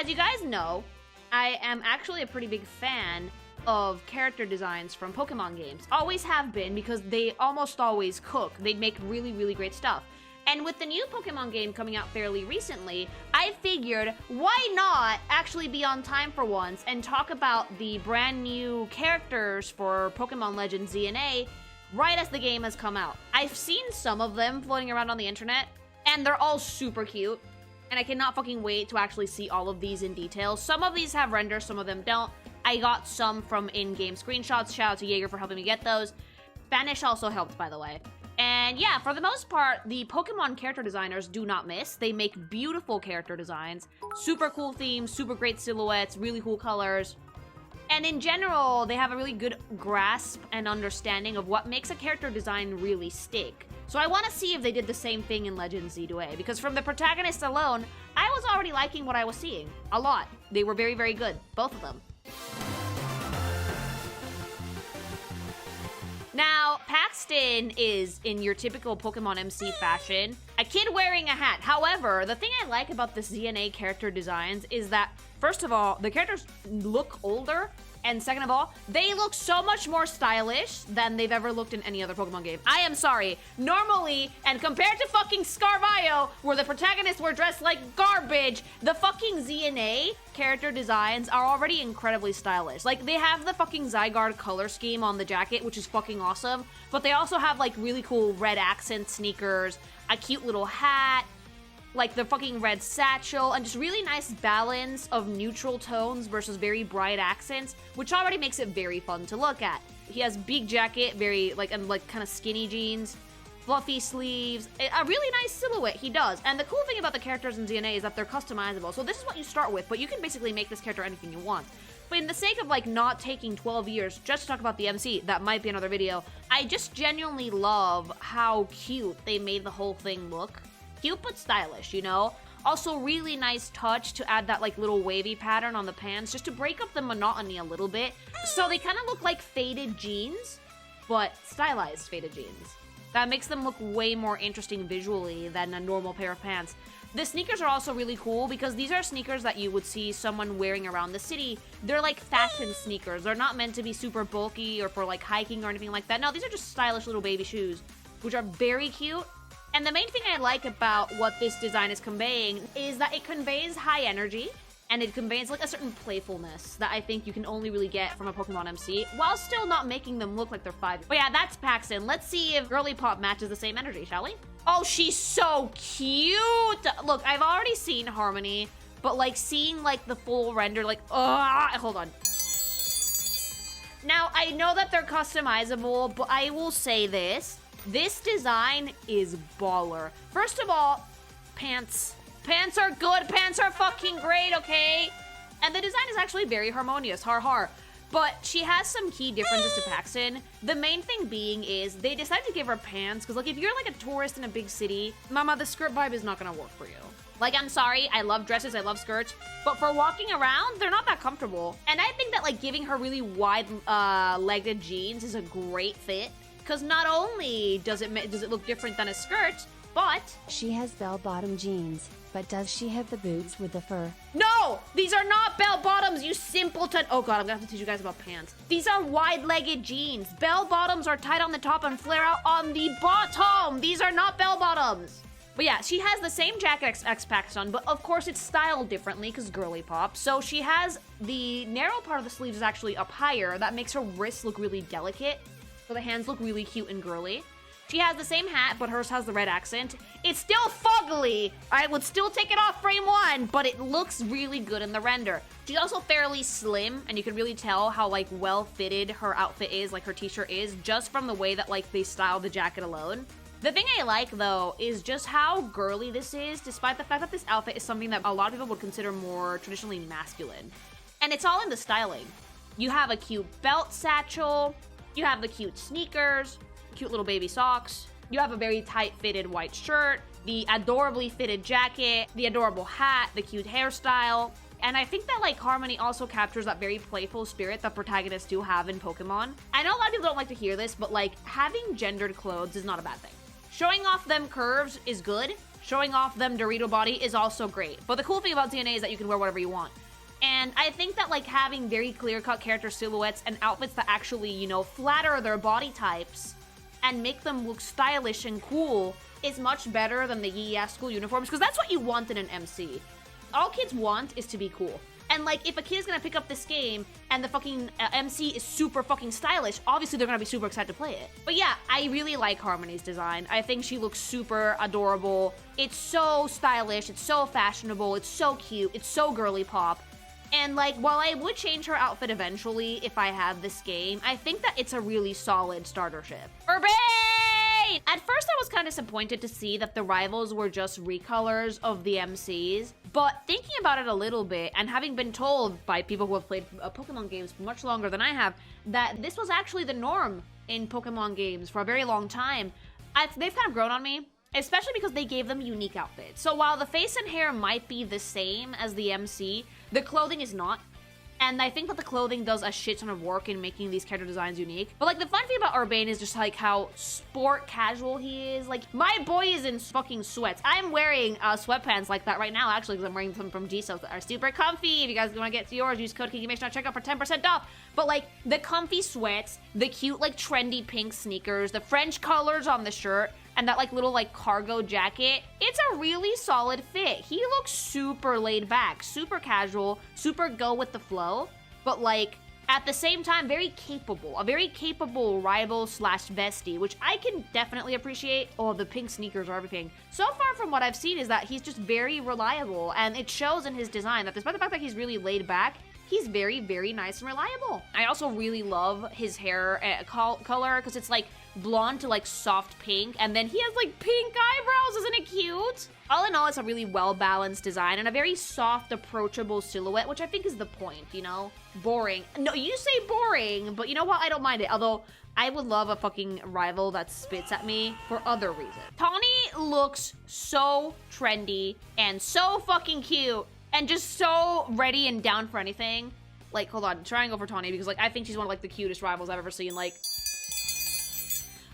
as you guys know, I am actually a pretty big fan of character designs from Pokemon games. Always have been, because they almost always cook. They make really, really great stuff. And with the new Pokemon game coming out fairly recently, I figured, why not actually be on time for once and talk about the brand new characters for Pokemon Legends ZNA right as the game has come out. I've seen some of them floating around on the internet, and they're all super cute. And I cannot fucking wait to actually see all of these in detail. Some of these have renders, some of them don't. I got some from in-game screenshots. Shout out to Jaeger for helping me get those. Spanish also helped, by the way. And yeah, for the most part, the Pokemon character designers do not miss. They make beautiful character designs, super cool themes, super great silhouettes, really cool colors. And in general, they have a really good grasp and understanding of what makes a character design really stick. So I want to see if they did the same thing in Legends Z2A, because from the protagonists alone, I was already liking what I was seeing. A lot. They were very, very good. Both of them. Now, Paxton is in your typical Pokemon MC fashion, a kid wearing a hat. However, the thing I like about the ZNA character designs is that, first of all, the characters look older, and second of all, they look so much more stylish than they've ever looked in any other Pokemon game. I am sorry. Normally, and compared to fucking Scarvio, where the protagonists were dressed like garbage, the fucking ZNA character designs are already incredibly stylish. Like, they have the fucking Zygarde color scheme on the jacket, which is fucking awesome, but they also have, like, really cool red accent sneakers, a cute little hat, like the fucking red satchel, and just really nice balance of neutral tones versus very bright accents, which already makes it very fun to look at. He has big jacket, very, like, and like kind of skinny jeans, fluffy sleeves, a really nice silhouette he does. And the cool thing about the characters in ZNA is that they're customizable. So this is what you start with, but you can basically make this character anything you want. But in the sake of, like, not taking 12 years just to talk about the MC, that might be another video, I just genuinely love how cute they made the whole thing look. Cute but stylish, you know? Also, really nice touch to add that, like, little wavy pattern on the pants, just to break up the monotony a little bit. So they kind of look like faded jeans, but stylized faded jeans. That makes them look way more interesting visually than a normal pair of pants. The sneakers are also really cool because these are sneakers that you would see someone wearing around the city. They're like fashion sneakers. They're not meant to be super bulky or for, like, hiking or anything like that. No, these are just stylish little baby shoes, which are very cute. And the main thing I like about what this design is conveying is that it conveys high energy, and it conveys, like, a certain playfulness that I think you can only really get from a Pokemon MC, while still not making them look like they're 5. But yeah, that's Paxton. Let's see if Girly Pop matches the same energy, shall we? Oh, she's so cute! Look, I've already seen Harmony, but, like, seeing, like, the full render, like, hold on. Now, I know that they're customizable, but I will say this. This design is baller. First of all, pants. Pants are good. Pants are fucking great, okay? And the design is actually very harmonious. Har har. But she has some key differences to Paxton. The main thing being is they decided to give her pants because, like, if you're, like, a tourist in a big city, mama, the skirt vibe is not gonna work for you. Like, I'm sorry, I love dresses, I love skirts, but for walking around, they're not that comfortable. And I think that, like, giving her really wide legged jeans is a great fit. Because not only does it look different than a skirt, but she has bell-bottom jeans, but does she have the boots with the fur? No! These are not bell-bottoms, you simpleton! Oh god, I'm gonna have to teach you guys about pants. These are wide-legged jeans. Bell-bottoms are tight on the top and flare out on the bottom! These are not bell-bottoms! But yeah, she has the same jacket X Paxton, but of course it's styled differently because girly pop. So she has the narrow part of the sleeves is actually up higher. That makes her wrists look really delicate. So the hands look really cute and girly. She has the same hat, but hers has the red accent. It's still fuggly! I would still take it off frame 1, but it looks really good in the render. She's also fairly slim, and you can really tell how, like, well-fitted her outfit is, like her t-shirt is, just from the way that, like, they style the jacket alone. The thing I like, though, is just how girly this is, despite the fact that this outfit is something that a lot of people would consider more traditionally masculine. And it's all in the styling. You have a cute belt satchel, you have the cute sneakers, cute little baby socks, you have a very tight-fitted white shirt, the adorably fitted jacket, the adorable hat, the cute hairstyle. And I think that, like, Harmony also captures that very playful spirit that protagonists do have in Pokemon. I know a lot of people don't like to hear this, but, like, having gendered clothes is not a bad thing. Showing off them curves is good, showing off them Dorito body is also great. But the cool thing about DNA is that you can wear whatever you want. And I think that like having very clear-cut character silhouettes and outfits that actually, you know, flatter their body types and make them look stylish and cool is much better than the yee-ass school uniforms, because that's what you want in an MC. All kids want is to be cool. And like, if a kid is gonna pick up this game and the fucking MC is super fucking stylish, obviously they're gonna be super excited to play it. But yeah, I really like Harmony's design. I think she looks super adorable. It's so stylish, it's so fashionable, it's so cute, it's so girly pop. And like, while I would change her outfit eventually if I have this game, I think that it's a really solid starter ship. Urbain! At first I was kind of disappointed to see that the rivals were just recolors of the MCs, but thinking about it a little bit, and having been told by people who have played Pokemon games much longer than I have, that this was actually the norm in Pokemon games for a very long time, they've kind of grown on me. Especially because they gave them unique outfits. So while the face and hair might be the same as the MC, the clothing is not. And I think that the clothing does a shit ton of work in making these character designs unique. But like, the fun thing about Urbain is just like how sport casual he is. Like, my boy is in fucking sweats. I'm wearing sweatpants like that right now, actually, because I'm wearing them from Giselle that are super comfy. If you guys want to get to yours, use code KikiMation at checkout for 10% off. But like, the comfy sweats, the cute like trendy pink sneakers, the French colors on the shirt, and that like little like cargo jacket, it's a really solid fit. He looks super laid back, super casual, super go with the flow, but like at the same time very capable, a very capable rival slash bestie, which I can definitely appreciate. Oh, the pink sneakers are everything. So far from what I've seen is that he's just very reliable, and it shows in his design that despite the fact that he's really laid back, he's very, very nice and reliable. I also really love his hair color, because it's like blonde to like soft pink, and then he has like pink eyebrows. Isn't it cute? All in all, it's a really well-balanced design and a very soft, approachable silhouette, which I think is the point, you know? Boring. No, you say boring, but you know what? I don't mind it. Although, I would love a fucking rival that spits at me for other reasons. Taunie looks so trendy and so fucking cute and just so ready and down for anything. Like, hold on, triangle for Taunie, because like I think she's one of like the cutest rivals I've ever seen. Like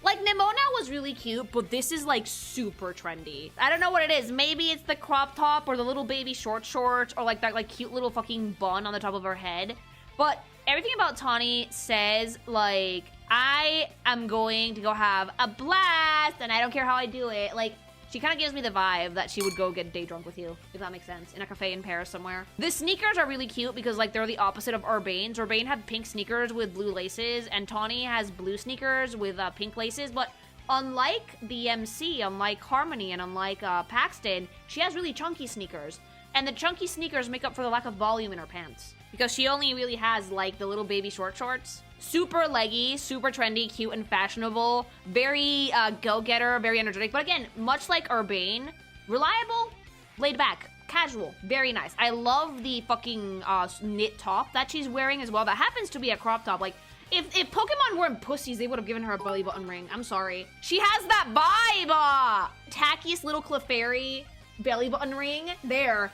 Nimona was really cute, but this is like super trendy. I don't know what it is. Maybe it's the crop top or the little baby short shorts or like that like cute little fucking bun on the top of her head. But everything about Taunie says like, I am going to go have a blast and I don't care how I do it. Like, she kind of gives me the vibe that she would go get day drunk with you, if that makes sense, in a cafe in Paris somewhere. The sneakers are really cute because, like, they're the opposite of Urbain's. Urbain had pink sneakers with blue laces, and Taunie has blue sneakers with pink laces, but unlike the MC, unlike Harmony, and unlike Paxton, she has really chunky sneakers. And the chunky sneakers make up for the lack of volume in her pants, because she only really has, like, the little baby short shorts. Super leggy, super trendy, cute, and fashionable. Very go-getter, very energetic. But again, much like Urbain, reliable, laid back, casual, very nice. I love the fucking knit top that she's wearing as well. That happens to be a crop top. Like, if Pokemon weren't pussies, they would have given her a belly button ring. I'm sorry. She has that vibe! Tackiest little Clefairy belly button ring. There.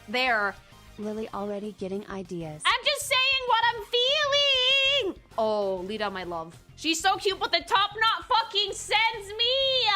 Lily already getting ideas. I'm just saying what I'm feeling! Oh, Lida, my love. She's so cute, but the top knot fucking sends me!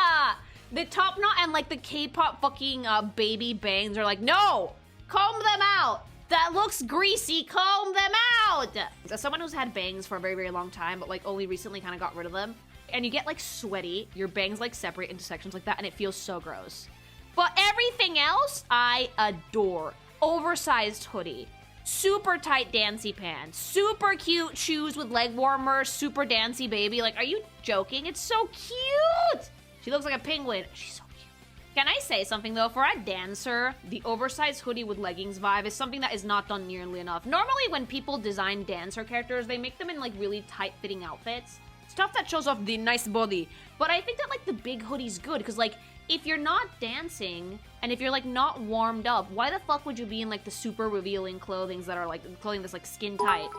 The top knot and, like, the K-pop fucking baby bangs are like, no! Comb them out! That looks greasy, comb them out! As someone who's had bangs for a very, very long time, but, like, only recently kind of got rid of them, and you get, like, sweaty, your bangs, like, separate into sections like that, and it feels so gross. But everything else, I adore. Oversized hoodie, super tight dancy pants, super cute shoes with leg warmers, super dancy baby. Like, are you joking? It's so cute! She looks like a penguin. She's so cute. Can I say something though? For a dancer, the oversized hoodie with leggings vibe is something that is not done nearly enough. Normally when people design dancer characters, they make them in like really tight-fitting outfits. Stuff that shows off the nice body. But I think that like the big hoodie's good because like, if you're not dancing, and if you're, like, not warmed up, why the fuck would you be in, like, the super revealing clothing that are, like, clothing that's, like, skin tight?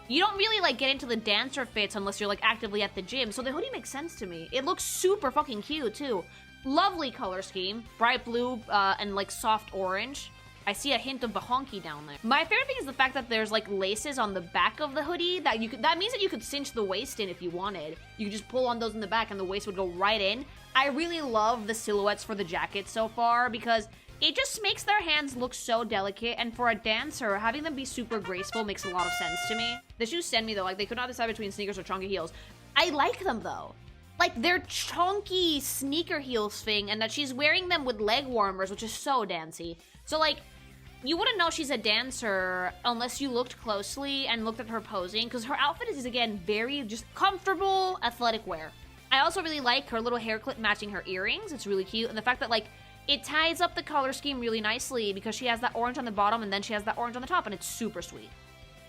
You don't really, like, get into the dancer fits unless you're, like, actively at the gym, so the hoodie makes sense to me. It looks super fucking cute, too. Lovely color scheme. Bright blue, and, like, soft orange. I see a hint of bahonki down there. My favorite thing is the fact that there's like laces on the back of the hoodie that that means that you could cinch the waist in if you wanted. You could just pull on those in the back and the waist would go right in. I really love the silhouettes for the jacket so far because it just makes their hands look so delicate, and for a dancer, having them be super graceful makes a lot of sense to me. The shoes send me though, like they could not decide between sneakers or chunky heels. I like them though. Like they're chunky sneaker heels thing, and that she's wearing them with leg warmers, which is so dancy. So like, you wouldn't know she's a dancer unless you looked closely and looked at her posing, because her outfit is again very just comfortable athletic wear. I also really like her little hair clip matching her earrings. It's really cute, and the fact that like it ties up the color scheme really nicely because she has that orange on the bottom and then she has that orange on the top, and it's super sweet.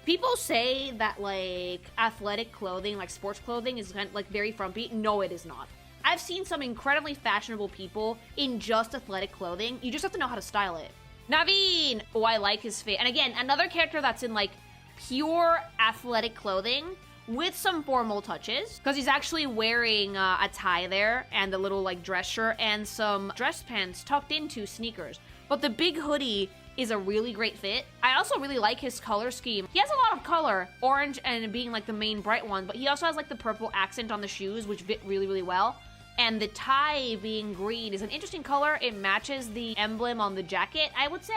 People say that like athletic clothing, like sports clothing, is kind of like very frumpy. No, it is not. I've seen some incredibly fashionable people in just athletic clothing. You just have to know how to style it. Naveen! Oh, I like his fit. And again, another character that's in like pure athletic clothing with some formal touches, because he's actually wearing a tie there and a little like dress shirt and some dress pants tucked into sneakers. But the big hoodie is a really great fit. I also really like his color scheme. He has a lot of color, orange and being like the main bright one, but he also has like the purple accent on the shoes, which fit really, really well. And the tie being green is an interesting color. It matches the emblem on the jacket, I would say.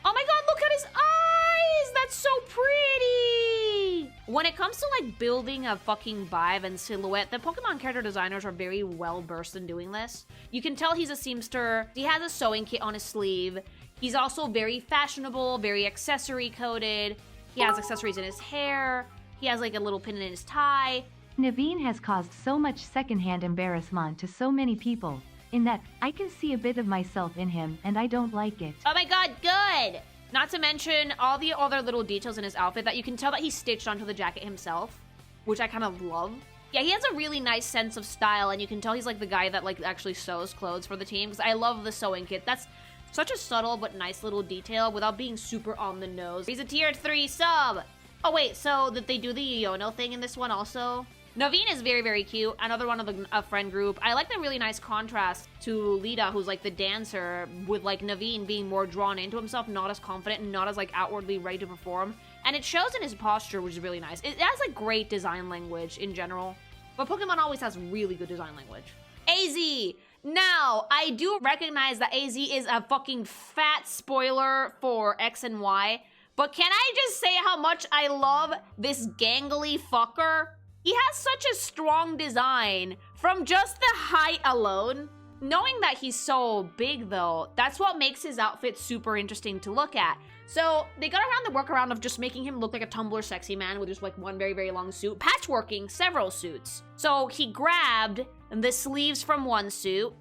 Oh my god, look at his eyes! That's so pretty! When it comes to like building a fucking vibe and silhouette, the Pokemon character designers are very well versed in doing this. You can tell he's a seamster. He has a sewing kit on his sleeve. He's also very fashionable, very accessory coded. He has accessories in his hair. He has like a little pin in his tie. Naveen has caused so much secondhand embarrassment to so many people, in that I can see a bit of myself in him and I don't like it. Oh my god, good! Not to mention all the other little details in his outfit that you can tell that he stitched onto the jacket himself, which I kind of love. Yeah, he has a really nice sense of style, and you can tell he's like the guy that like actually sews clothes for the team, because I love the sewing kit. That's such a subtle but nice little detail without being super on the nose. He's a tier 3 sub! Oh wait, so did they do the Yono thing in this one also? Naveen is very, very cute. Another one of a friend group. I like the really nice contrast to Lida, who's like the dancer, with like Naveen being more drawn into himself, not as confident and not as like outwardly ready to perform. And it shows in his posture, which is really nice. It has like great design language in general. But Pokemon always has really good design language. AZ! Now, I do recognize that AZ is a fucking fat spoiler for X and Y. But can I just say how much I love this gangly fucker? He has such a strong design from just the height alone. Knowing that he's so big though, that's what makes his outfit super interesting to look at. So they got around the workaround of just making him look like a Tumblr sexy man with just like one very, very long suit, patchworking several suits. So he grabbed the sleeves from one suit,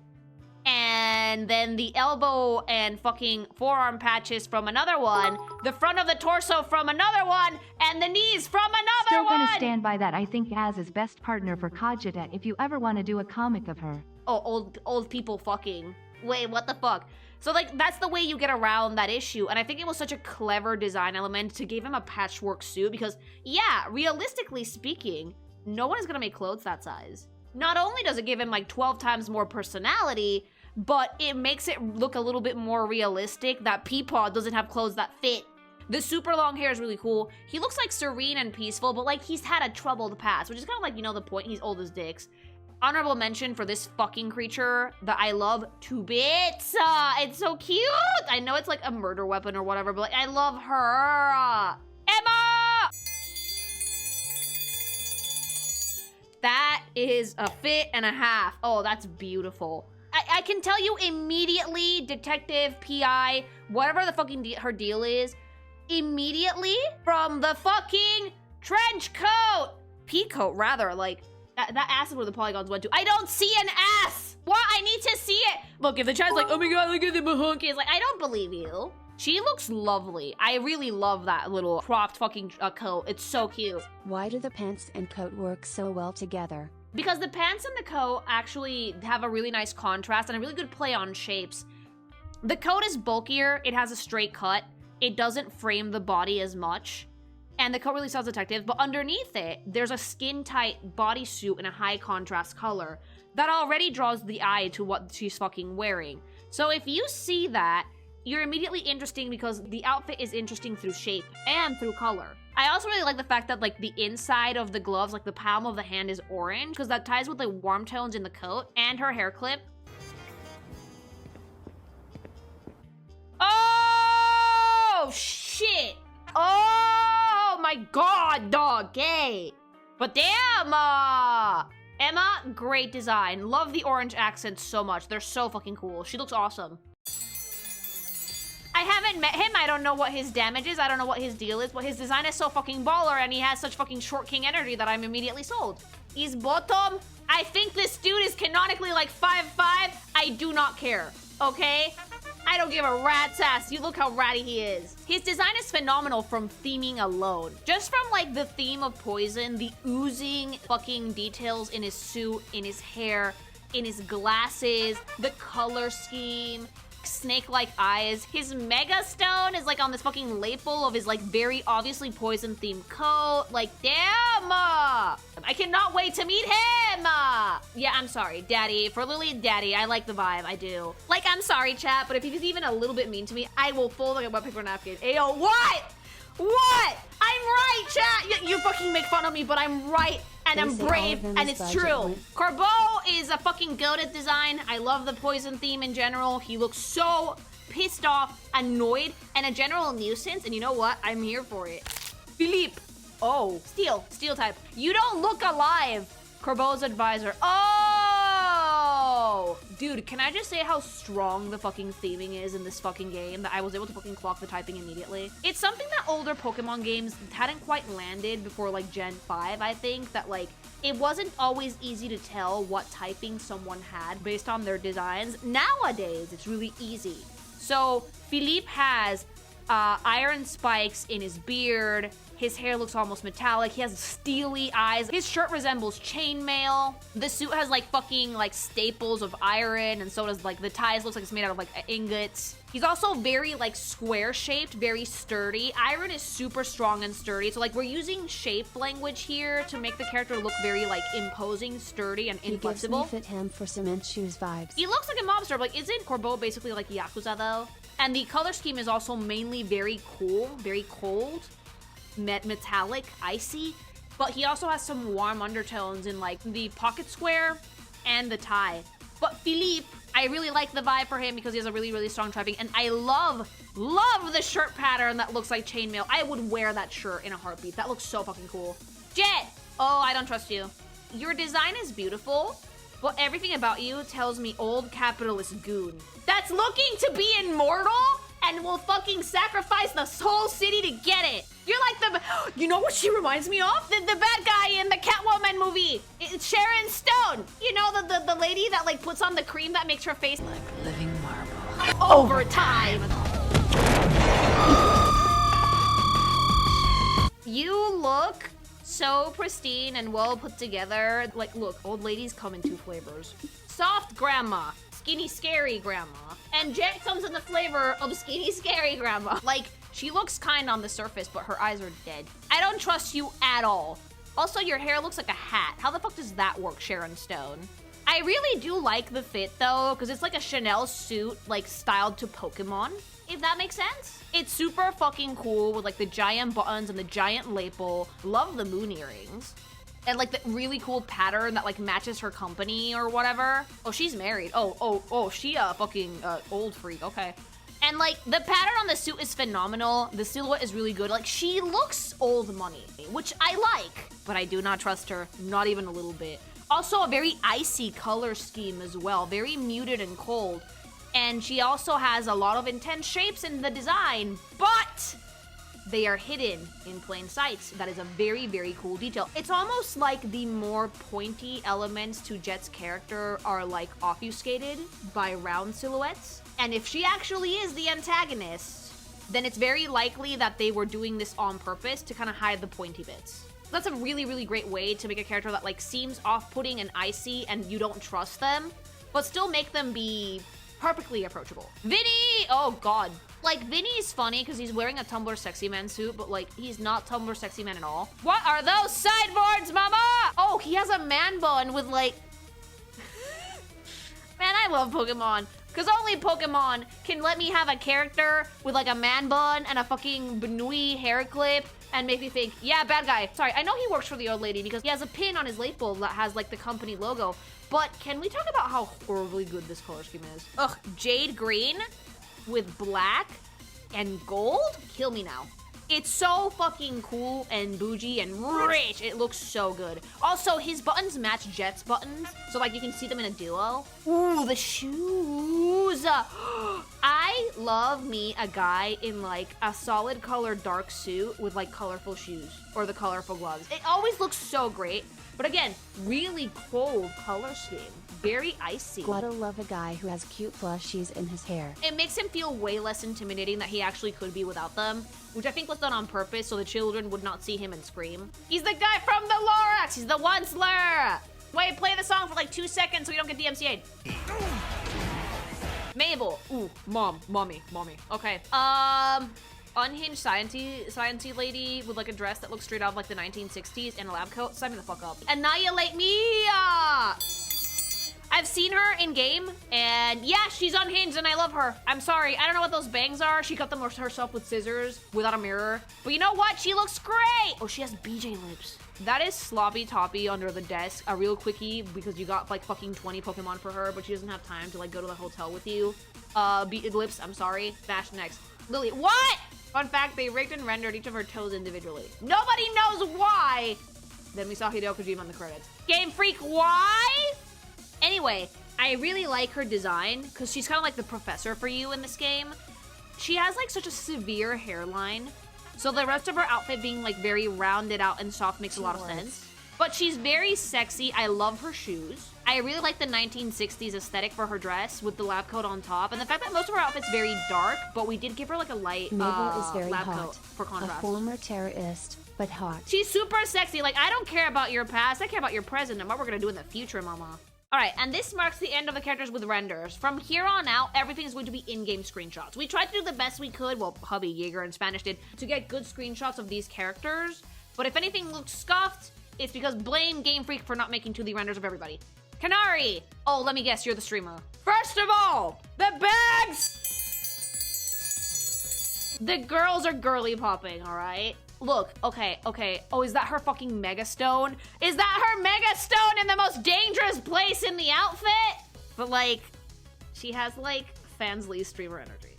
and then the elbow and fucking forearm patches from another one, the front of the torso from another one, and the knees from another Still one! gonna stand by that. I think Az is best partner for Claddia if you ever want to do a comic of her. Oh, old people fucking. Wait, what the fuck? So like, that's the way you get around that issue, and I think it was such a clever design element to give him a patchwork suit, because yeah, realistically speaking, no one is gonna make clothes that size. Not only does it give him like 12 times more personality, but it makes it look a little bit more realistic that Peepaw doesn't have clothes that fit. The super long hair is really cool. He looks like serene and peaceful, but like he's had a troubled past, which is kind of like, you know, the point. He's old as dicks. Honorable mention for this fucking creature that I love to bits. It's so cute. I know it's like a murder weapon or whatever, but like, I love her. Emma! That is a fit and a half. Oh, that's beautiful. I can tell you immediately, detective, PI, whatever the fucking her deal is, immediately from the fucking trench coat. Peacoat, rather, like, that ass is where the polygons went to. I don't see an ass! What? I need to see it! Look, if the chat's like, oh my god, look at the mahunky, it's like, I don't believe you. She looks lovely. I really love that little cropped fucking coat. It's so cute. Why do the pants and coat work so well together? Because the pants and the coat actually have a really nice contrast and a really good play on shapes. The coat is bulkier, it has a straight cut, it doesn't frame the body as much, and the coat really sounds detective, but underneath it, there's a skin-tight bodysuit in a high contrast color that already draws the eye to what she's fucking wearing. So if you see that, you're immediately interesting because the outfit is interesting through shape and through color. I also really like the fact that like the inside of the gloves, like the palm of the hand is orange because that ties with the warm tones in the coat and her hair clip. Oh, shit. Oh my God, dog, gay. But damn, Emma, great design. Love the orange accents so much. They're so fucking cool. She looks awesome. I haven't met him. I don't know what his damage is. I don't know what his deal is, but his design is so fucking baller and he has such fucking short king energy that I'm immediately sold. He's bottom. I think this dude is canonically like 5'5". I do not care, okay? I don't give a rat's ass. You look how ratty he is. His design is phenomenal from theming alone. Just from like the theme of poison, the oozing fucking details in his suit, in his hair, in his glasses, the color scheme, snake-like eyes. His mega stone is like on this fucking lapel of his like very obviously poison themed coat. Like, damn! I cannot wait to meet him! Yeah, I'm sorry, daddy. For Lily, daddy, I like the vibe, I do. Like, I'm sorry, chat, but if he's even a little bit mean to me, I will fold like a wet paper napkin. Ayo, what? What? I'm right, chat! You fucking make fun of me, but I'm right, and I'm brave, and it's true. Corbeau is a fucking goated design. I love the poison theme in general. He looks so pissed off, annoyed, and a general nuisance, and you know what? I'm here for it. Philippe. Oh, steel type. You don't look alive. Corbeau's advisor. Oh! Dude, can I just say how strong the fucking theming is in this fucking game that I was able to fucking clock the typing immediately? It's something that older Pokemon games hadn't quite landed before like Gen 5, I think, that like it wasn't always easy to tell what typing someone had based on their designs. Nowadays, it's really easy. So Philippe has iron spikes in his beard. His hair looks almost metallic. He has steely eyes. His shirt resembles chainmail. The suit has like fucking like staples of iron, and so does like the ties. Looks like it's made out of like ingots. He's also very like square shaped, very sturdy. Iron is super strong and sturdy. So like we're using shape language here to make the character look very like imposing, sturdy, and inflexible. He gives me fit him for cement shoes vibes. He looks like a mobster, but like isn't Corbeau basically like Yakuza though? And the color scheme is also mainly very cool, very cold. Metallic, icy, but he also has some warm undertones in like the pocket square and the tie. But Philippe, I really like the vibe for him because he has a really, really strong typing, and I love the shirt pattern that looks like chainmail. I would wear that shirt in a heartbeat. That looks so fucking cool. Jett! Oh, I don't trust you. Your design is beautiful, but everything about you tells me old capitalist goon that's looking to be immortal and will fucking sacrifice the whole city to get it. You're like the, you know what she reminds me of? The bad guy in the Catwoman movie. It's Sharon Stone. You know, the lady that like puts on the cream that makes her face like living marble. Over time. You look so pristine and well put together. Like, look, old ladies come in 2 flavors. Soft grandma, skinny scary grandma. And Jett comes in the flavor of skinny scary grandma. Like, she looks kind on the surface, but her eyes are dead. I don't trust you at all. Also, your hair looks like a hat. How the fuck does that work, Sharon Stone? I really do like the fit, though, because it's like a Chanel suit, like, styled to Pokemon, if that makes sense. It's super fucking cool with, like, the giant buttons and the giant lapel. Love the moon earrings. And, like, the really cool pattern that, like, matches her company or whatever. Oh, she's married. Oh, she a fucking old freak. Okay. And, like, the pattern on the suit is phenomenal. The silhouette is really good. Like, she looks old money, which I like. But I do not trust her. Not even a little bit. Also, a very icy color scheme as well. Very muted and cold. And she also has a lot of intense shapes in the design. But they are hidden in plain sight. That is a very, very cool detail. It's almost like the more pointy elements to Jett's character are, like, obfuscated by round silhouettes. And if she actually is the antagonist, then it's very likely that they were doing this on purpose to kind of hide the pointy bits. That's a really, really great way to make a character that like seems off-putting and icy and you don't trust them, but still make them be perfectly approachable. Vinnie! Oh god. Like, Vinnie's funny because he's wearing a Tumblr Sexy Man suit, but like, he's not Tumblr Sexy Man at all. What are those sideboards, mama? Oh, he has a man bun with like... Man, I I love Pokemon. Because only Pokemon can let me have a character with like a man bun and a fucking Benui hair clip and make me think, yeah, bad guy. Sorry, I know he works for the old lady because he has a pin on his light bulb that has like the company logo. But can we talk about how horribly good this color scheme is? Ugh, jade green with black and gold? Kill me now. It's so fucking cool and bougie and rich. It looks so good. Also, his buttons match Jett's buttons. So, like, you can see them in a duo. Ooh, the shoes. I love me a guy in, like, a solid color dark suit with, like, colorful shoes. Or the colorful gloves. It always looks so great. But again, really cold color scheme. Very icy. Gotta love a guy who has cute plushies in his hair. It makes him feel way less intimidating that he actually could be without them, which I think was done on purpose so the children would not see him and scream. He's the guy from the Lorax! He's the one slur! Wait, play the song for like 2 seconds so we don't get DMCA'd. Mabel. Ooh, mommy. Okay. Unhinged sciencey lady with like a dress that looks straight out of like the 1960s and a lab coat. Sign me the fuck up. Annihilate me! I've seen her in game, and yeah, she's unhinged, and I love her. I'm sorry, I don't know what those bangs are. She cut them herself with scissors without a mirror. But you know what? She looks great! Oh, she has BJ lips. That is Sloppy Toppy under the desk, a real quickie, because you got like fucking 20 Pokemon for her, but she doesn't have time to like go to the hotel with you. Lips, I'm sorry. Bash next. Lily, what? Fun fact, they rigged and rendered each of her toes individually. Nobody knows why! Then we saw Hideo Kojima in the credits. Game Freak, why? Anyway, I really like her design because she's kind of like the professor for you in this game. She has like such a severe hairline. So the rest of her outfit being like very rounded out and soft makes a lot of sense. But she's very sexy. I love her shoes. I really like the 1960s aesthetic for her dress with the lab coat on top. And the fact that most of her outfit's very dark, but we did give her like a light Mabel is very lab hot. coat for contrast. A former terrorist, but hot. She's super sexy. Like, I don't care about your past. I care about your present and what we're gonna do in the future, mama. All right, and this marks the end of the characters with renders. From here on out, everything is going to be in-game screenshots. We tried to do the best we could, well, hubby, Jaeger, and Spanish did, to get good screenshots of these characters. But if anything looks scuffed, it's because blame Game Freak for not making 2D renders of everybody. Canari! Oh, let me guess, you're the streamer. First of all, the bags! The girls are girly popping, all right? Look, okay. Oh, is that her fucking Mega Stone? Is that her Mega Stone in the most dangerous place in the outfit? But like, she has like Fansly streamer energy.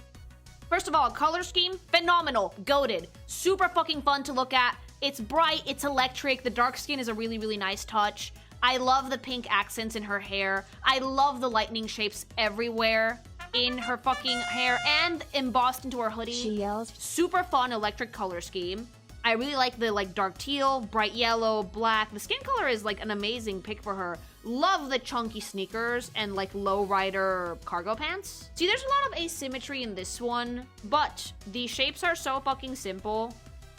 First of all, color scheme, phenomenal, goated, super fucking fun to look at. It's bright, it's electric, the dark skin is a really, really nice touch. I love the pink accents in her hair. I love the lightning shapes everywhere in her fucking hair and embossed into her hoodie. She yells. Super fun electric color scheme. I really like the like dark teal, bright yellow, black. The skin color is like an amazing pick for her. Love the chunky sneakers and like low rider cargo pants. See, there's a lot of asymmetry in this one, but the shapes are so fucking simple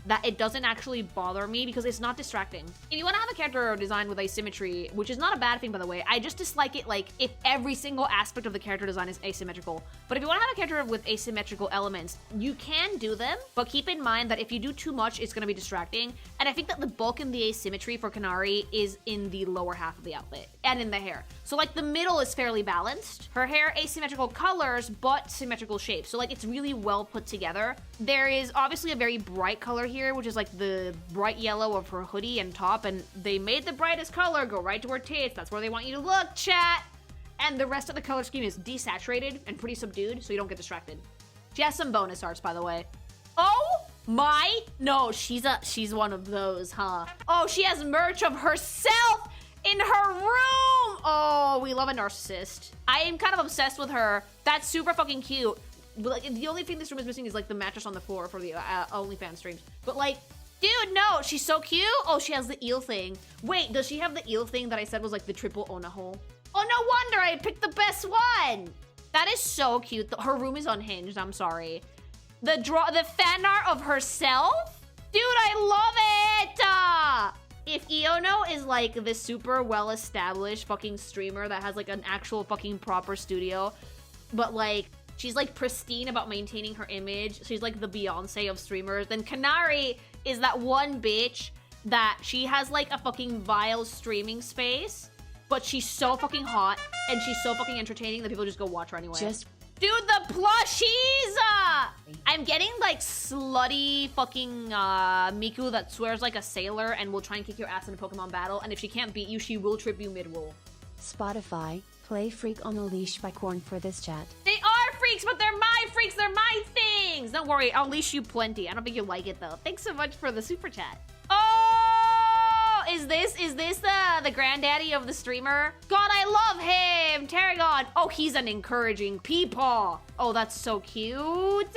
that it doesn't actually bother me because it's not distracting. If you want to have a character design with asymmetry, which is not a bad thing by the way, I just dislike it like if every single aspect of the character design is asymmetrical. But if you want to have a character with asymmetrical elements, you can do them, but keep in mind that if you do too much, it's going to be distracting. And I think that the bulk in the asymmetry for Canari is in the lower half of the outfit and in the hair. So like the middle is fairly balanced. Her hair asymmetrical colors, but symmetrical shapes. So like it's really well put together. There is obviously a very bright color here, which is like the bright yellow of her hoodie and top, and they made the brightest color go right to her tits. That's where they want you to look, chat. And the rest of the color scheme is desaturated and pretty subdued, so you don't get distracted. She has some bonus arts, by the way. Oh my, no, she's one of those, huh? Oh, she has merch of herself in her room. Oh, we love a narcissist. I am kind of obsessed with her. That's super fucking cute. Like, the only thing this room is missing is like the mattress on the floor for the OnlyFans streams. But like, dude, no, she's so cute. Oh, she has the eel thing. Wait, does she have the eel thing that I said was like the triple Ona hole? Oh, no wonder I picked the best one. That is so cute. Her room is unhinged. I'm sorry. The fan art of herself? Dude, I love it. If Iono is like the super well-established fucking streamer that has like an actual fucking proper studio, but like, she's like pristine about maintaining her image. She's like the Beyonce of streamers. Then Canari is that one bitch that she has like a fucking vile streaming space but she's so fucking hot and she's so fucking entertaining that people just go watch her anyway. Just dude, the plushies! I'm getting like slutty fucking Miku that swears like a sailor and will try and kick your ass in a Pokemon battle, and if she can't beat you, she will trip you mid-roll. Spotify, play Freak on a Leash by Korn for this chat. They are freaks, but they're my freaks, they're my things! Don't worry, I'll leash you plenty. I don't think you'll like it though. Thanks so much for the super chat. Oh! Is this the granddaddy of the streamer? God, I love him! Tarragon! Oh, he's an encouraging peepaw. Oh, that's so cute.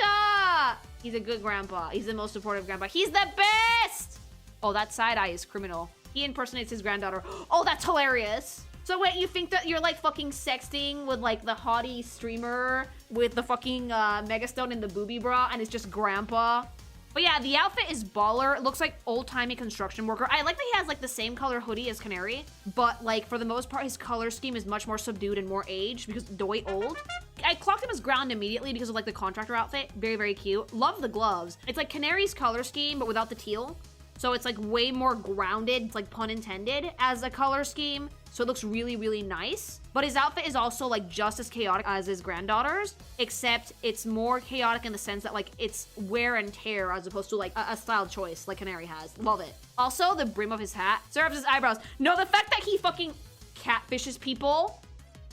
He's a good grandpa. He's the most supportive grandpa. He's the best! Oh, that side eye is criminal. He impersonates his granddaughter. Oh, that's hilarious. So wait, you think that you're like fucking sexting with like the haughty streamer with the fucking megastone in the booby bra and it's just grandpa? But yeah, the outfit is baller. It looks like old-timey construction worker. I like that he has like the same color hoodie as Canari, but like for the most part, his color scheme is much more subdued and more aged because doi old. I clocked him as ground immediately because of like the contractor outfit. Very, very cute. Love the gloves. It's like Canari's color scheme, but without the teal. So it's like way more grounded, it's like pun intended, as a color scheme. So it looks really, really nice. But his outfit is also like just as chaotic as his granddaughter's, except it's more chaotic in the sense that like it's wear and tear as opposed to like a style choice like Canari has. Love it. Also, the brim of his hat serves his eyebrows. No, the fact that he fucking catfishes people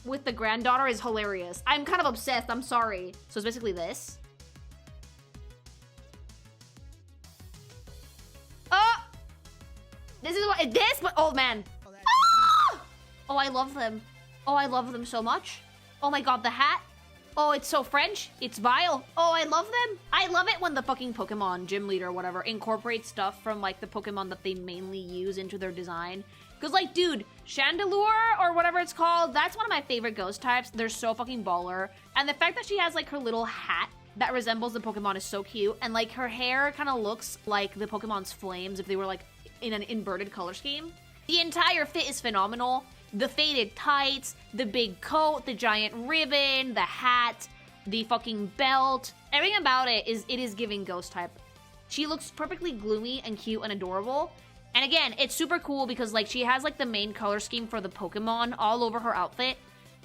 with the granddaughter is hilarious. I'm kind of obsessed, I'm sorry. So it's basically this. Oh! This is what, but oh man. Oh, I love them. Oh, I love them so much. Oh my god, the hat. Oh, it's so French. It's vile. Oh, I love them. I love it when the fucking Pokemon gym leader or whatever incorporates stuff from like the Pokemon that they mainly use into their design. Because like, dude, Chandelure or whatever it's called, that's one of my favorite ghost types. They're so fucking baller. And the fact that she has like her little hat that resembles the Pokemon is so cute. And like her hair kind of looks like the Pokemon's flames if they were like in an inverted color scheme. The entire fit is phenomenal. The faded tights, the big coat, the giant ribbon, the hat, the fucking belt. Everything about it is giving ghost type. She looks perfectly gloomy and cute and adorable. And again, it's super cool because like she has like the main color scheme for the Pokemon all over her outfit.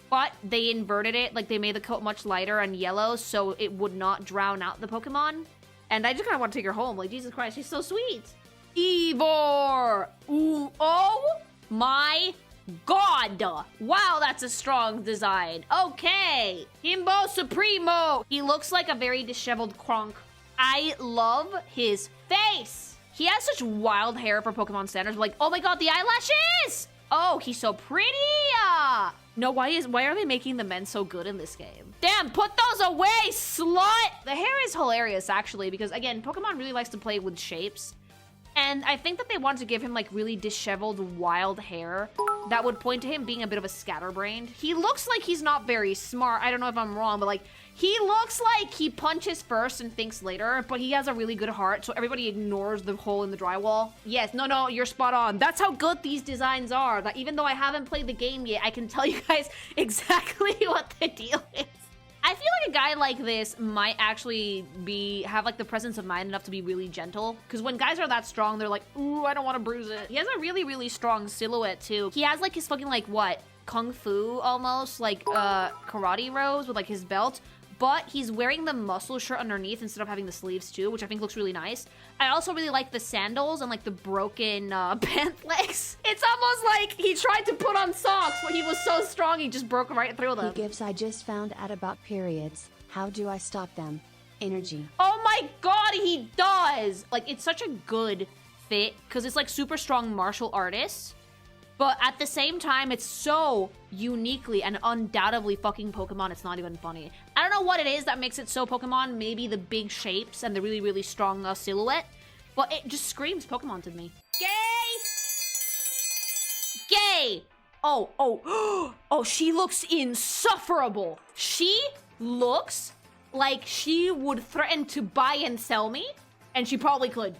But they inverted it, like they made the coat much lighter and yellow so it would not drown out the Pokemon. And I just kind of want to take her home. Like, Jesus Christ, she's so sweet. Ivor! Ooh, oh my god! Wow, that's a strong design. Okay, Himbo Supremo. He looks like a very disheveled Kronk. I love his face. He has such wild hair for Pokemon standards. Like, oh my god, the eyelashes! Oh, he's so pretty. No, why are they making the men so good in this game? Damn, put those away, slut! The hair is hilarious, actually, because again, Pokemon really likes to play with shapes. And I think that they wanted to give him like really disheveled, wild hair that would point to him being a bit of a scatterbrained. He looks like he's not very smart. I don't know if I'm wrong, but like he looks like he punches first and thinks later, but he has a really good heart, so everybody ignores the hole in the drywall. Yes, no, you're spot on. That's how good these designs are. That even though I haven't played the game yet, I can tell you guys exactly what the deal is. I feel like a guy like this might actually have like the presence of mind enough to be really gentle. Because when guys are that strong, they're like, ooh, I don't want to bruise it. He has a really, really strong silhouette too. He has like his fucking like what? Kung Fu almost, like karate rows with like his belt. But he's wearing the muscle shirt underneath instead of having the sleeves too, which I think looks really nice. I also really like the sandals and like the broken pant legs. It's almost like he tried to put on socks, but he was so strong he just broke right through them. He gives I just found out about periods. How do I stop them? Energy. Oh my god, he does! Like, it's such a good fit because it's like super strong martial artists. But at the same time, it's so uniquely and undoubtedly fucking Pokemon, it's not even funny. I don't know what it is that makes it so Pokemon, maybe the big shapes and the really, really strong silhouette, but it just screams Pokemon to me. Gay! Gay! Oh, she looks insufferable. She looks like she would threaten to buy and sell me, and she probably could.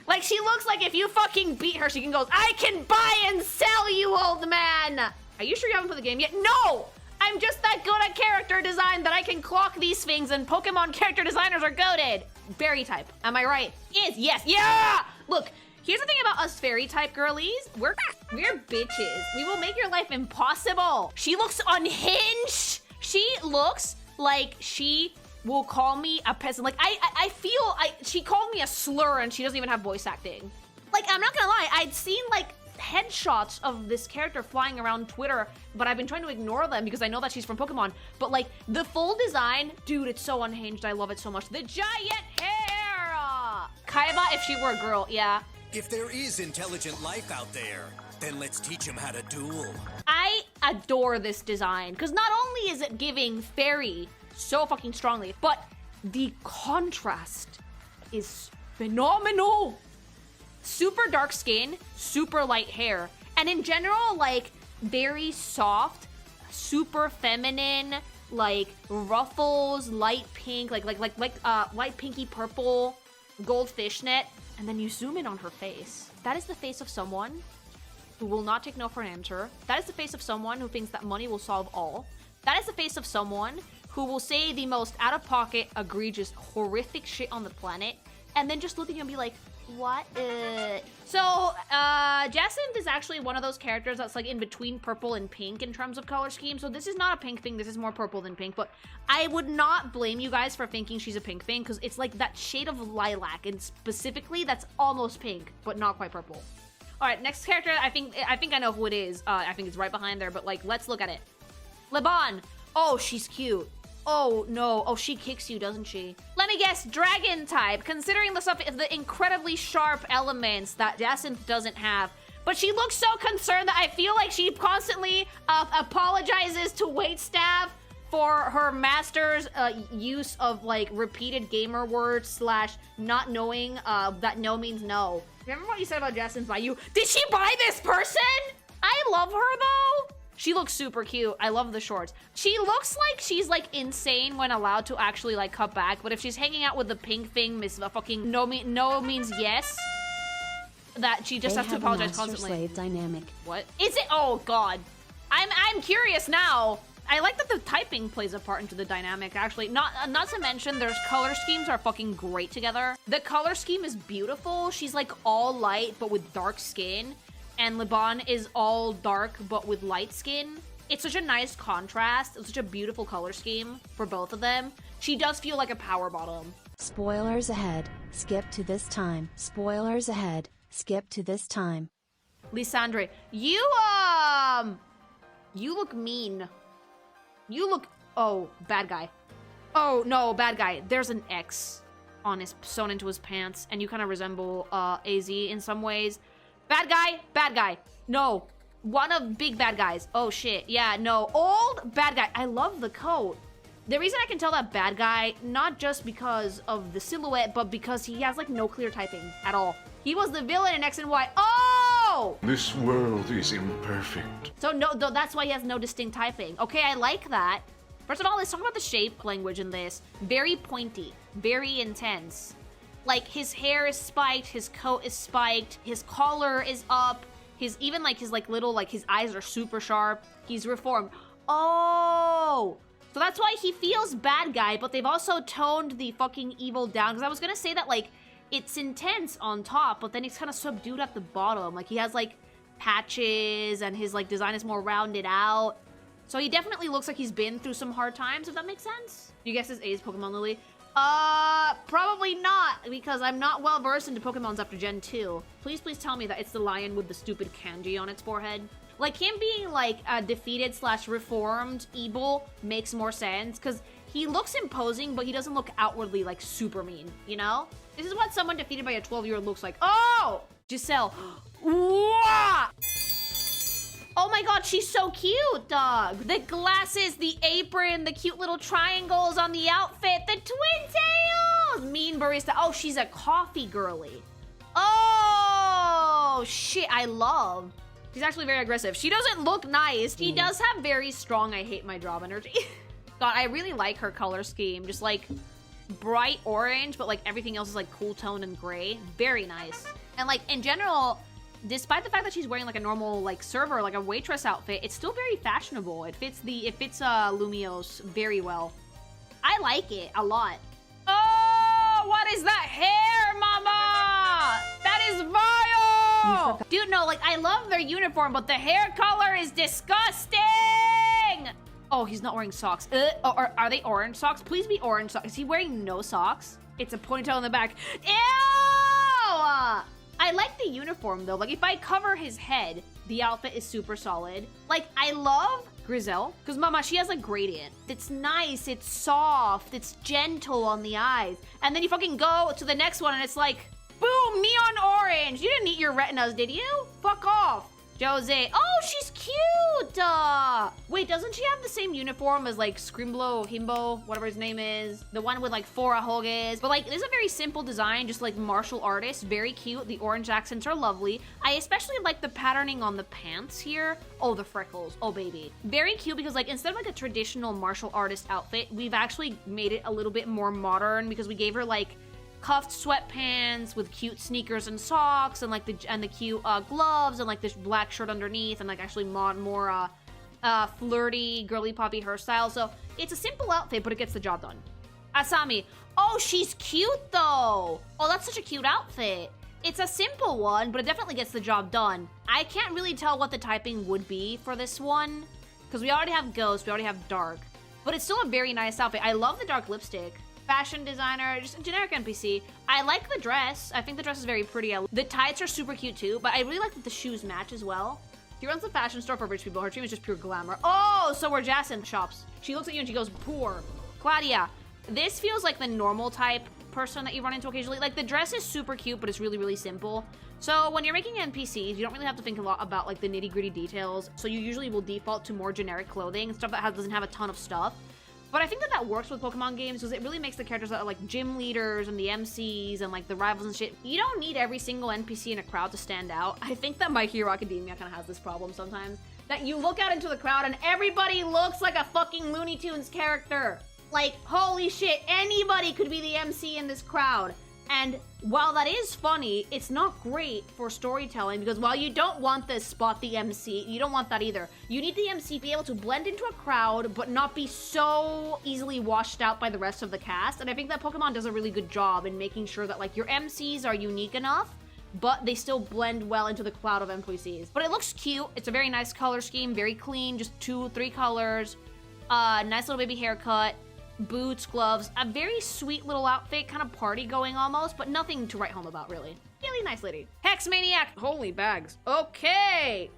Like, she looks like if you fucking beat her, she can go, I can buy and sell you, old man! Are you sure you haven't played the game yet? No! I'm just that good at character design that I can clock these things and Pokemon character designers are goated. Berry type, am I right? Yes, yeah! Look, Here's the thing about us fairy type girlies. We're bitches. We will make your life impossible. She looks unhinged. She looks like she will call me a peasant. Like, I feel she called me a slur and she doesn't even have voice acting. Like, I'm not gonna lie. I'd seen like headshots of this character flying around Twitter, but I've been trying to ignore them because I know that she's from Pokemon. But like the full design, dude, it's so unhinged. I love it so much. The giant hair. Kaiba if she were a girl, yeah. If there is intelligent life out there, then let's teach them how to duel. I adore this design because not only is it giving fairy so fucking strongly, but the contrast is phenomenal. Super dark skin, super light hair, and in general, like very soft, super feminine, like ruffles, light pink, like light pinky purple, gold fishnet, and then you zoom in on her face. That is the face of someone who will not take no for an answer. That is the face of someone who thinks that money will solve all. That is the face of someone who will say the most out-of-pocket, egregious, horrific shit on the planet, and then just look at you and be like, what? So, Jacinthe is actually one of those characters that's like in between purple and pink in terms of color scheme. So this is not a pink thing. This is more purple than pink. But I would not blame you guys for thinking she's a pink thing because it's like that shade of lilac, and specifically that's almost pink, but not quite purple. All right, next character. I think I know who it is. I think it's right behind there. But like, let's look at it. Lebanne. Oh, she's cute. Oh, no. Oh, she kicks you, doesn't she? Let me guess, dragon type, considering the incredibly sharp elements that Jacinthe doesn't have. But she looks so concerned that I feel like she constantly apologizes to waitstaff for her master's use of, like, repeated gamer words slash not knowing that no means no. Remember what you said about Jacinthe by you? Did she buy this person? I love her, though. She looks super cute. I love the shorts. She looks like she's like insane when allowed to actually like cut back. But if she's hanging out with the pink thing, Miss fucking no means yes, that she just has to apologize constantly. Slave dynamic. What is it? Oh God, I'm curious now. I like that the typing plays a part into the dynamic. Actually, not to mention their color schemes are fucking great together. The color scheme is beautiful. She's like all light but with dark skin. And Lebanne is all dark, but with light skin. It's such a nice contrast. It's such a beautiful color scheme for both of them. She does feel like a power bottom. Spoilers ahead. Skip to this time. Spoilers ahead. Skip to this time. Lysandre, you look mean. You look, oh, bad guy. Oh, no, bad guy. There's an X on his, sewn into his pants, and you kind of resemble AZ in some ways. Bad guy, bad guy. No, one of big bad guys. Oh shit, yeah, no, old bad guy. I love the coat. The reason I can tell that bad guy, not just because of the silhouette, but because he has like no clear typing at all. He was the villain in X and Y. Oh! This world is imperfect. So no, that's why he has no distinct typing. Okay, I like that. First of all, let's talk about the shape language in this. Very pointy, very intense. Like, his hair is spiked, his coat is spiked, his collar is up, his eyes are super sharp, he's reformed. Oh! So that's why he feels bad guy, but they've also toned the fucking evil down. Because I was gonna say that, like, it's intense on top, but then it's kind of subdued at the bottom. Like, he has, like, patches, and his, like, design is more rounded out. So he definitely looks like he's been through some hard times, if that makes sense. You guess his A's Pokemon Lily? Probably not, because I'm not well versed into Pokemons after Gen 2. Please tell me that it's the lion with the stupid kanji on its forehead. Like, him being, like, defeated slash reformed evil makes more sense, because he looks imposing, but he doesn't look outwardly, like, super mean, you know? This is what someone defeated by a 12-year-old looks like. Oh! Giselle. Wah! Oh my god, she's so cute, dog. The glasses, the apron, the cute little triangles on the outfit, the twin tails! Mean barista. Oh, she's a coffee girly. Oh, shit, I love. She's actually very aggressive. She doesn't look nice. She does have very strong I hate my job energy. God, I really like her color scheme. Just like bright orange, but like everything else is like cool tone and gray. Very nice. And like in general, despite the fact that she's wearing like a normal like server, like a waitress outfit, it's still very fashionable. It fits Lumiose very well. I like it a lot. Oh, what is that hair, mama? That is vile! Oh! Dude, no, like, I love their uniform, but the hair color is disgusting! Oh, he's not wearing socks. Or are they orange socks? Please be orange socks. Is he wearing no socks? It's a ponytail in the back. Ew! I like the uniform, though. Like, if I cover his head, the outfit is super solid. Like, I love Giselle, because mama, she has a gradient. It's nice, it's soft, it's gentle on the eyes. And then you fucking go to the next one and it's like, boom, neon orange. You didn't eat your retinas, did you? Fuck off. Joseè. Oh, she's cute. Wait, doesn't she have the same uniform as like Scrimblow, Himbo, whatever his name is? The one with like 4 ahoges. But like, this is a very simple design, just like martial artist. Very cute. The orange accents are lovely. I especially like the patterning on the pants here. Oh, the freckles. Oh, baby. Very cute because like, instead of like a traditional martial artist outfit, we've actually made it a little bit more modern because we gave her like cuffed sweatpants with cute sneakers and socks and like the cute gloves and like this black shirt underneath and like actually more flirty girly poppy hairstyle. So it's a simple outfit, but it gets the job done. Asami. Oh, she's cute though. Oh, that's such a cute outfit. It's a simple one, but it definitely gets the job done. I can't really tell what the typing would be for this one because we already have ghost, we already have dark, but it's still a very nice outfit. I love the dark lipstick. Fashion designer, just a generic NPC. I like the dress. I think the dress is very pretty. The tights are super cute too, but I really like that the shoes match as well. She runs a fashion store for rich people. Her dream is just pure glamour. Oh, so we're Jacinthe shops. She looks at you and she goes, poor. Claddia. This feels like the normal type person that you run into occasionally. Like the dress is super cute, but it's really, really simple. So when you're making NPCs, you don't really have to think a lot about like the nitty gritty details. So you usually will default to more generic clothing, stuff that doesn't have a ton of stuff. But I think that works with Pokemon games because it really makes the characters that are like gym leaders and the MCs and like the rivals and shit. You don't need every single NPC in a crowd to stand out. I think that My Hero Academia kind of has this problem sometimes. That you look out into the crowd and everybody looks like a fucking Looney Tunes character. Like, holy shit, anybody could be the MC in this crowd. And while that is funny, it's not great for storytelling because while you don't want the spot the MC, you don't want that either. You need the MC to be able to blend into a crowd but not be so easily washed out by the rest of the cast. And I think that Pokemon does a really good job in making sure that like your MCs are unique enough, but they still blend well into the cloud of NPCs. But it looks cute. It's a very nice color scheme, very clean, just 2-3 colors. Nice little baby haircut. Boots, gloves, a very sweet little outfit, kind of party going almost, but nothing to write home about, really. Really nice lady. Hex Maniac! Holy bags. Okay!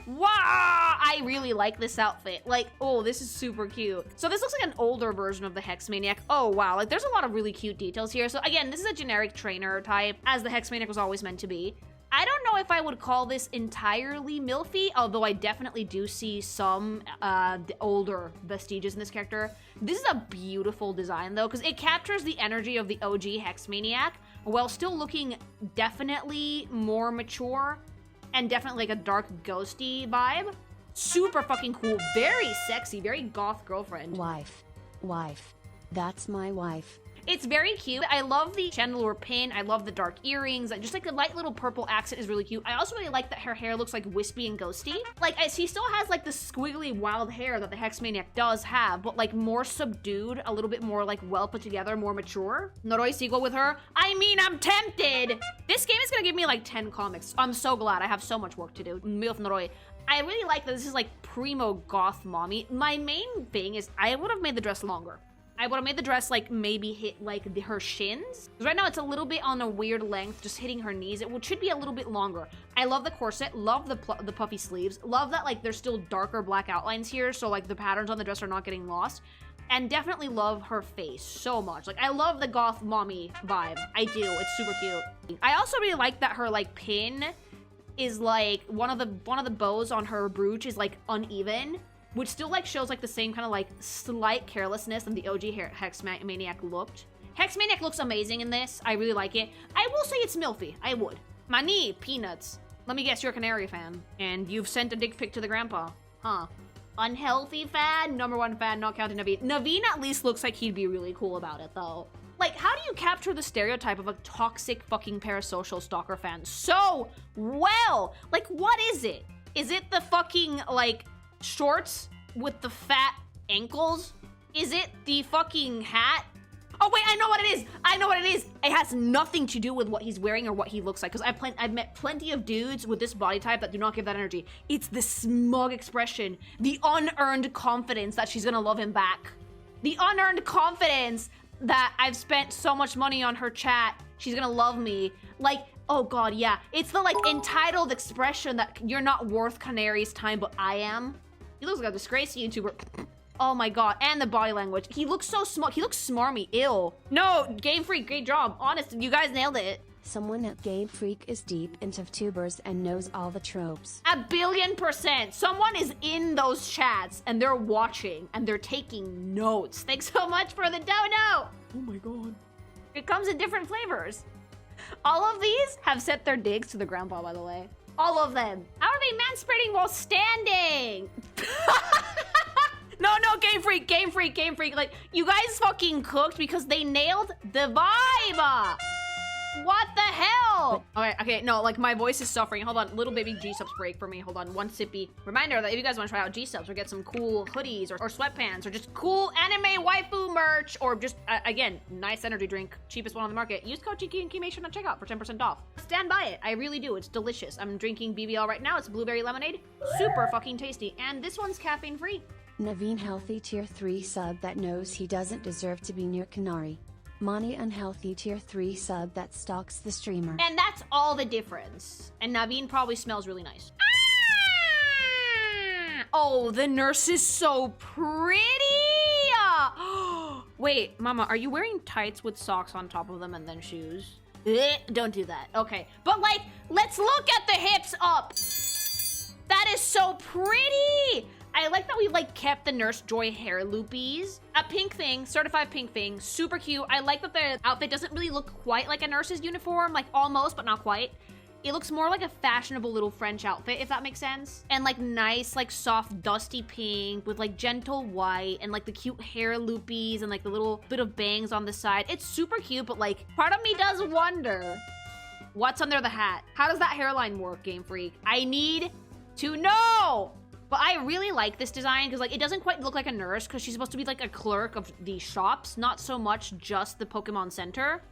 Wow! I really like this outfit. Like, oh, this is super cute. So this looks like an older version of the Hex Maniac. Oh, wow. Like, there's a lot of really cute details here. So again, this is a generic trainer type, as the Hex Maniac was always meant to be. I don't know if I would call this entirely milfy, although I definitely do see some the older vestiges in this character. This is a beautiful design, though, because it captures the energy of the OG Hex Maniac while still looking definitely more mature and definitely like a dark ghosty vibe. Super fucking cool, very sexy, very goth girlfriend. Wife. That's my wife. It's very cute. I love the chandelier pin. I love the dark earrings. Just like the light little purple accent is really cute. I also really like that her hair looks like wispy and ghosty. Like, she still has like the squiggly wild hair that the Hex Maniac does have, but like more subdued, a little bit more like well put together, more mature. Noroi sequel with her. I mean, I'm tempted. This game is gonna give me like 10 comics. I'm so glad. I have so much work to do. MILF Noroi. I really like that this is like primo goth mommy. My main thing is I would have made the dress longer. I would have made the dress like maybe hit like her shins. Because right now it's a little bit on a weird length, just hitting her knees. It should be a little bit longer. I love the corset, love the puffy sleeves, love that like there's still darker black outlines here, so like the patterns on the dress are not getting lost. And definitely love her face so much. Like I love the goth mommy vibe. I do, it's super cute. I also really like that her like pin is like one of the bows on her brooch is like uneven, which still like shows like the same kind of like slight carelessness than the OG Hex Maniac looked. Hex Maniac looks amazing in this. I really like it. I will say it's milfy. I would. Mani, peanuts. Let me guess, you're a Canari fan. And you've sent a dick pic to the grandpa. Huh. Unhealthy fan? #1 fan, not counting Naveen. Naveen at least looks like he'd be really cool about it though. Like, how do you capture the stereotype of a toxic fucking parasocial stalker fan so well? Like, what is it? Is it the fucking, like, shorts with the fat ankles? Is it the fucking hat? Oh wait, I know what it is. I know what it is. It has nothing to do with what he's wearing or what he looks like. Because I've met plenty of dudes with this body type that do not give that energy. It's the smug expression, the unearned confidence that she's gonna love him back. The unearned confidence that I've spent so much money on her chat. She's gonna love me. Like, oh god, yeah. It's the like entitled expression that you're not worth Canari's time, but I am. He looks like a disgraced YouTuber. Oh my god, and the body language. He looks so smart. He looks smarmy. Ill. No, Game Freak, great job. Honest, you guys nailed it. Someone at Game Freak is deep into VTubers and knows all the tropes. 1,000,000,000%. Someone is in those chats and they're watching and they're taking notes. Thanks so much for the dono. Oh my god. It comes in different flavors. All of these have set their digs to the grandpa, by the way. All of them. How are they manspreading while standing? No, Game Freak, Game Freak, Game Freak. Like, you guys fucking cooked because they nailed the vibe. What the hell? Okay, no, like my voice is suffering. Hold on, little baby G-subs break for me. Hold on, one sippy. Reminder that if you guys want to try out G-subs or get some cool hoodies or sweatpants or just cool anime waifu merch or just, again, nice energy drink, cheapest one on the market, use code GKNKMation on checkout for 10% off. Stand by it. I really do. It's delicious. I'm drinking BBL right now. It's blueberry lemonade. Super fucking tasty. And this one's caffeine free. Naveen healthy tier 3 sub that knows he doesn't deserve to be near Canari. Mani unhealthy tier 3 sub that stalks the streamer. And that's all the difference. And Naveen probably smells really nice. Ah! Oh, the nurse is so pretty. Wait, Mama, are you wearing tights with socks on top of them and then shoes? Don't do that. Okay, but like, let's look at the hips up. That is so pretty. I like that we like kept the Nurse Joy hair loopies. A pink thing, certified pink thing, super cute. I like that the outfit doesn't really look quite like a nurse's uniform, like almost, but not quite. It looks more like a fashionable little French outfit, if that makes sense. And like nice, like soft, dusty pink with like gentle white and like the cute hair loopies and like the little bit of bangs on the side. It's super cute, but like part of me does wonder what's under the hat. How does that hairline work, Game Freak? I need to know. But I really like this design because like it doesn't quite look like a nurse because she's supposed to be like a clerk of the shops, not so much just the Pokemon Center.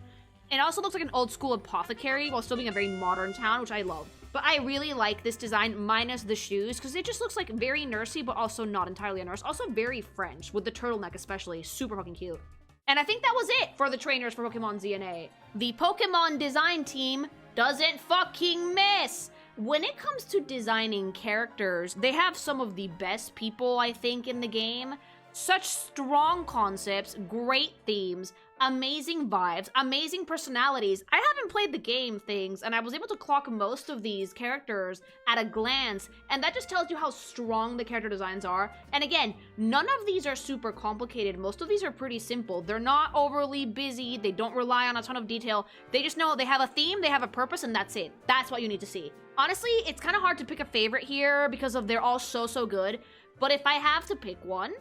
It also looks like an old school apothecary while still being a very modern town, which I love. But I really like this design minus the shoes because it just looks like very nursey but also not entirely a nurse. Also very French with the turtleneck especially, super fucking cute. And I think that was it for the trainers for Pokemon ZNA. The Pokemon design team doesn't fucking miss. When it comes to designing characters, they have some of the best people, I think, in the game. Such strong concepts, great themes, amazing vibes, amazing personalities. I haven't played the game things, and I was able to clock most of these characters at a glance, and that just tells you how strong the character designs are. And again, none of these are super complicated. Most of these are pretty simple. They're not overly busy. They don't rely on a ton of detail. They just know they have a theme, they have a purpose, and that's it. That's what you need to see. Honestly, it's kind of hard to pick a favorite here because they're all so good. But if I have to pick one,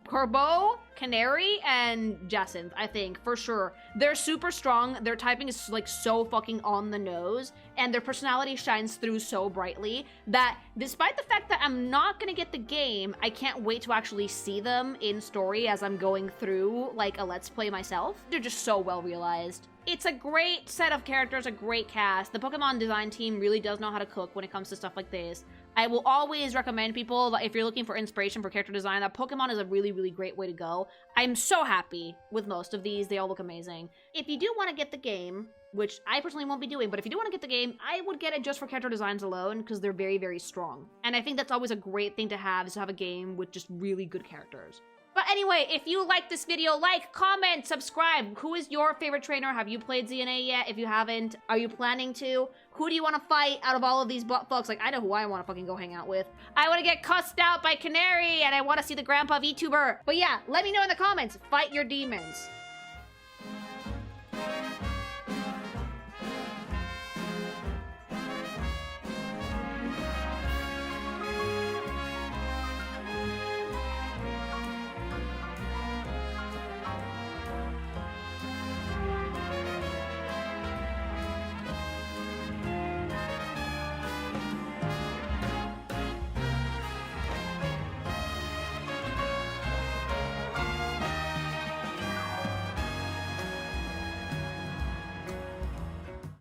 Corbeau, Canari, and Jacinthe, I think, for sure. They're super strong, their typing is like so fucking on the nose, and their personality shines through so brightly that despite the fact that I'm not gonna get the game, I can't wait to actually see them in story as I'm going through like a Let's Play myself. They're just so well realized. It's a great set of characters, a great cast. The Pokemon design team really does know how to cook when it comes to stuff like this. I will always recommend people that if you're looking for inspiration for character design, that Pokemon is a really great way to go. I'm so happy with most of these. They all look amazing. If you do want to get the game, which I personally won't be doing, but if you do want to get the game, I would get it just for character designs alone because they're very strong. And I think that's always a great thing to have, is to have a game with just really good characters. But anyway, if you like this video, like, comment, subscribe. Who is your favorite trainer? Have you played ZNA yet? If you haven't, are you planning to? Who do you want to fight out of all of these butt fucks? Like, I know who I want to fucking go hang out with. I want to get cussed out by Canari, and I want to see the grandpa VTuber. But yeah, let me know in the comments. Fight your demons.